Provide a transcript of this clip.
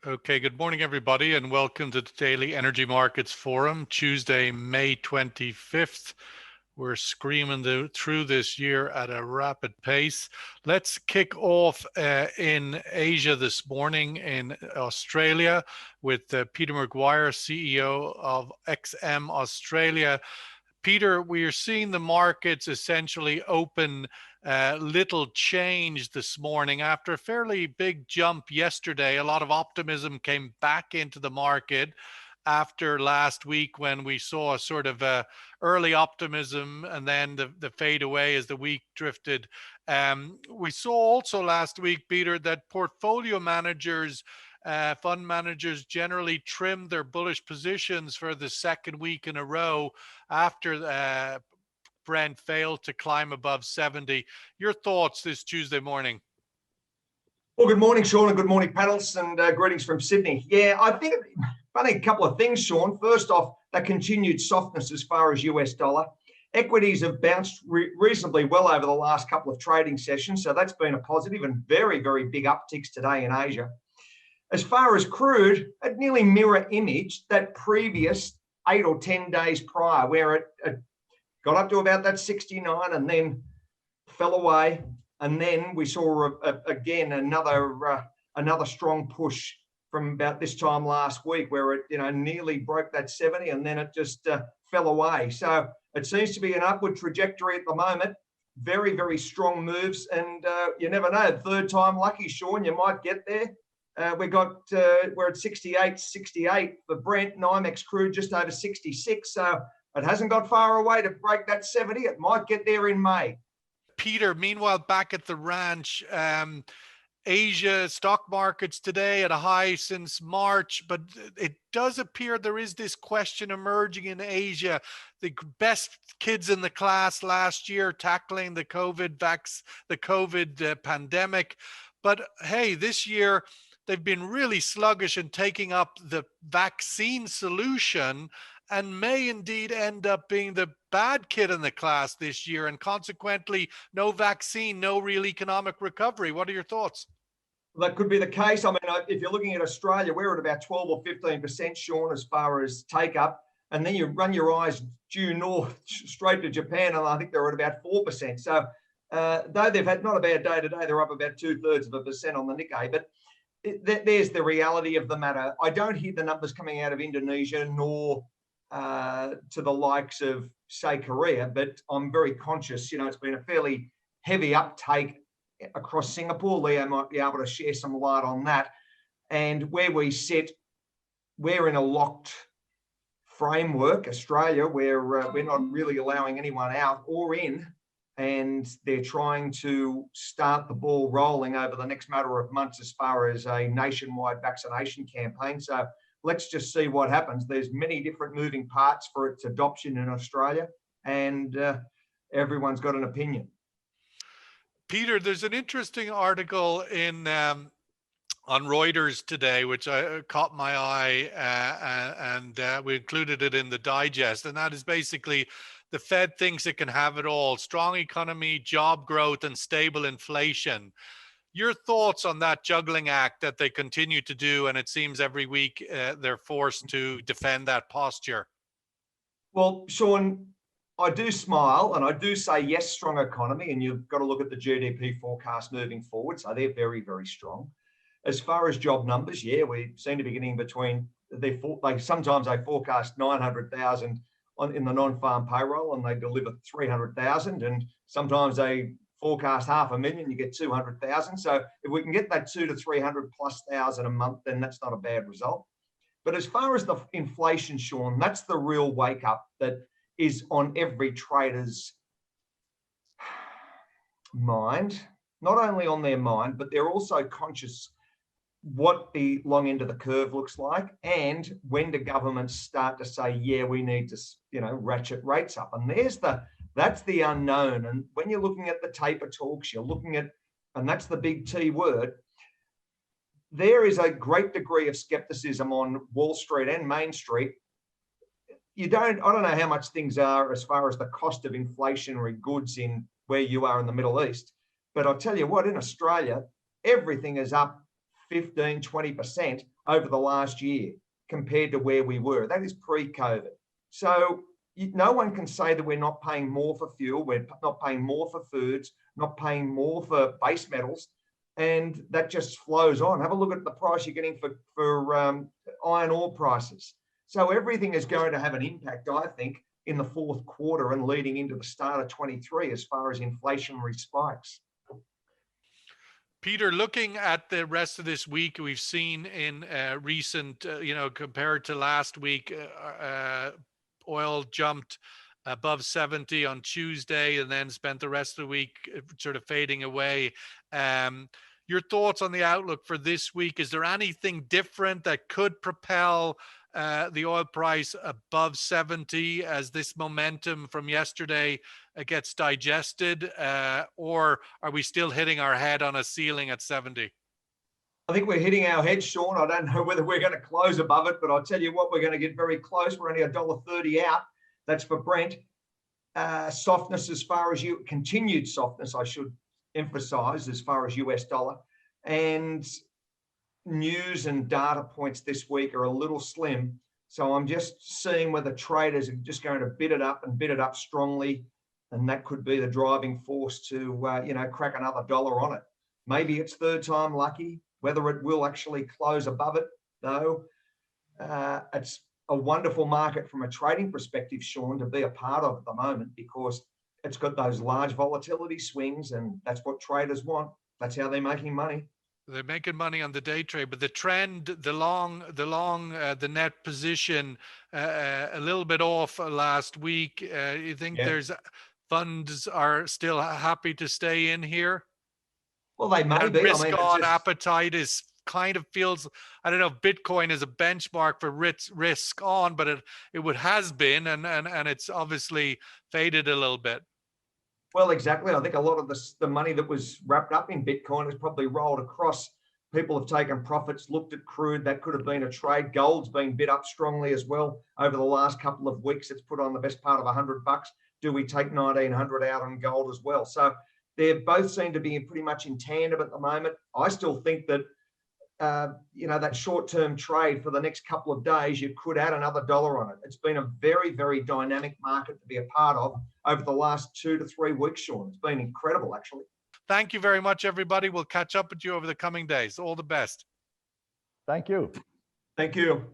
Okay, good morning, everybody, and welcome to the Daily Energy Markets Forum, Tuesday, May 25th. We're screaming through this year at a rapid pace. Let's kick off in Asia this morning in Australia with Peter McGuire, CEO of XM Australia. Peter, we are seeing the markets essentially open little change this morning after a fairly big jump yesterday. A lot of optimism came back into the market after last week when we saw a sort of early optimism and then the fade away as the week drifted. We saw also last week, Peter, that portfolio managers fund managers generally trimmed their bullish positions for the second week in a row after Brent failed to climb above 70. Your thoughts this Tuesday morning? Well, good morning, Sean, and good morning, panels, and greetings from Sydney. Yeah, I think a couple of things, Sean. First off, that continued softness as far as US dollar. Equities have bounced reasonably well over the last couple of trading sessions, so that's been a positive, and very, very big upticks today in Asia. As far as crude, it nearly mirror image that previous 8 or 10 days prior, where it got up to about that 69 and then fell away. And then we saw again another strong push from about this time last week, where it nearly broke that 70 and then it just fell away. So it seems to be an upward trajectory at the moment. Very, very strong moves, and you never know. Third time lucky, Sean, you might get there. We're at 68 for Brent, NYMEX crude just over 66. So it hasn't got far away to break that 70. It might get there in May. Peter, meanwhile, back at the ranch, Asia stock markets today at a high since March, but it does appear there is this question emerging in Asia. The best kids in the class last year tackling the COVID pandemic. But hey, this year, they've been really sluggish in taking up the vaccine solution and may indeed end up being the bad kid in the class this year, and consequently, no vaccine, no real economic recovery. What are your thoughts? That could be the case. I mean, if you're looking at Australia, we're at about 12 or 15%, Sean, as far as take up. And then you run your eyes due north straight to Japan, and I think they're at about 4%. So though they've had not a bad day today, they're up about 2/3% on the Nikkei. But there's the reality of the matter. I don't hear the numbers coming out of Indonesia nor to the likes of, say, Korea, but I'm very conscious. It's been a fairly heavy uptake across Singapore. Leo might be able to share some light on that. And where we sit, we're in a locked framework, Australia, where we're not really allowing anyone out or in, and they're trying to start the ball rolling over the next matter of months as far as a nationwide vaccination campaign. So let's just see what happens. There's many different moving parts for its adoption in Australia, and everyone's got an opinion. Peter, there's an interesting article in on Reuters today, which caught my eye, and we included it in the digest. And that is basically the Fed thinks it can have it all: strong economy, job growth, and stable inflation. Your thoughts on that juggling act that they continue to do, and it seems every week they're forced to defend that posture? Well, Sean, I do smile and I do say, yes, strong economy, and you've got to look at the GDP forecast moving forward. So they're very, very strong. As far as job numbers, yeah, we seem to be getting between, sometimes they forecast 900,000 in the non-farm payroll and they deliver 300,000, and sometimes they forecast 500,000, you get 200,000. So if we can get that 200 to 300,000+ a month, then that's not a bad result. But as far as the inflation, Sean, that's the real wake up that is on every trader's mind, not only on their mind, but they're also conscious what the long end of the curve looks like, and when do governments start to say, yeah, we need to, ratchet rates up. And that's the unknown. And when you're looking at the taper talks, you're looking at, and that's the big T word, there is a great degree of skepticism on Wall Street and Main Street. I don't know how much things are as far as the cost of inflationary goods in where you are in the Middle East, but I'll tell you what, in Australia, everything is up 15, 20% over the last year compared to where we were. That is pre-COVID. So no one can say that we're not paying more for fuel, we're not paying more for foods, not paying more for base metals, and that just flows on. Have a look at the price you're getting for iron ore prices. So everything is going to have an impact, I think, in the fourth quarter and leading into the start of 23 as far as inflationary spikes. Peter, looking at the rest of this week, we've seen in recent, compared to last week, oil jumped above 70 on Tuesday and then spent the rest of the week sort of fading away. Your thoughts on the outlook for this week? Is there anything different that could propel the oil price above 70 as this momentum from yesterday gets digested, or are we still hitting our head on a ceiling at 70? I think we're hitting our head, Sean. I don't know whether we're going to close above it, but I'll tell you what, we're going to get very close. We're only $1.30 out. That's for Brent. Softness as far as continued softness, I should emphasize, as far as US dollar. And news and data points this week are a little slim. So I'm just seeing whether traders are just going to bid it up and bid it up strongly. And that could be the driving force to, crack another dollar on it. Maybe it's third time lucky. Whether it will actually close above it, though, it's a wonderful market from a trading perspective, Sean, to be a part of at the moment, because it's got those large volatility swings, and that's what traders want. That's how they're making money. They're making money on the day trade, but the trend, the net position, a little bit off last week. You think there's funds are still happy to stay in here? Well, they may be. Risk on appetite is kind of feels, I don't know if Bitcoin is a benchmark for risk on, but it has been, and it's obviously faded a little bit. Well, exactly. I think a lot of the money that was wrapped up in Bitcoin has probably rolled across. People have taken profits, looked at crude. That could have been a trade. Gold's been bid up strongly as well over the last couple of weeks. It's put on the best part of $100. Do we take 1,900 out on gold as well? So they both seem to be pretty much in tandem at the moment. I still think that, that short-term trade for the next couple of days, you could add another dollar on it. It's been a very, very dynamic market to be a part of over the last 2 to 3 weeks, Sean. It's been incredible, actually. Thank you very much, everybody. We'll catch up with you over the coming days. All the best. Thank you. Thank you.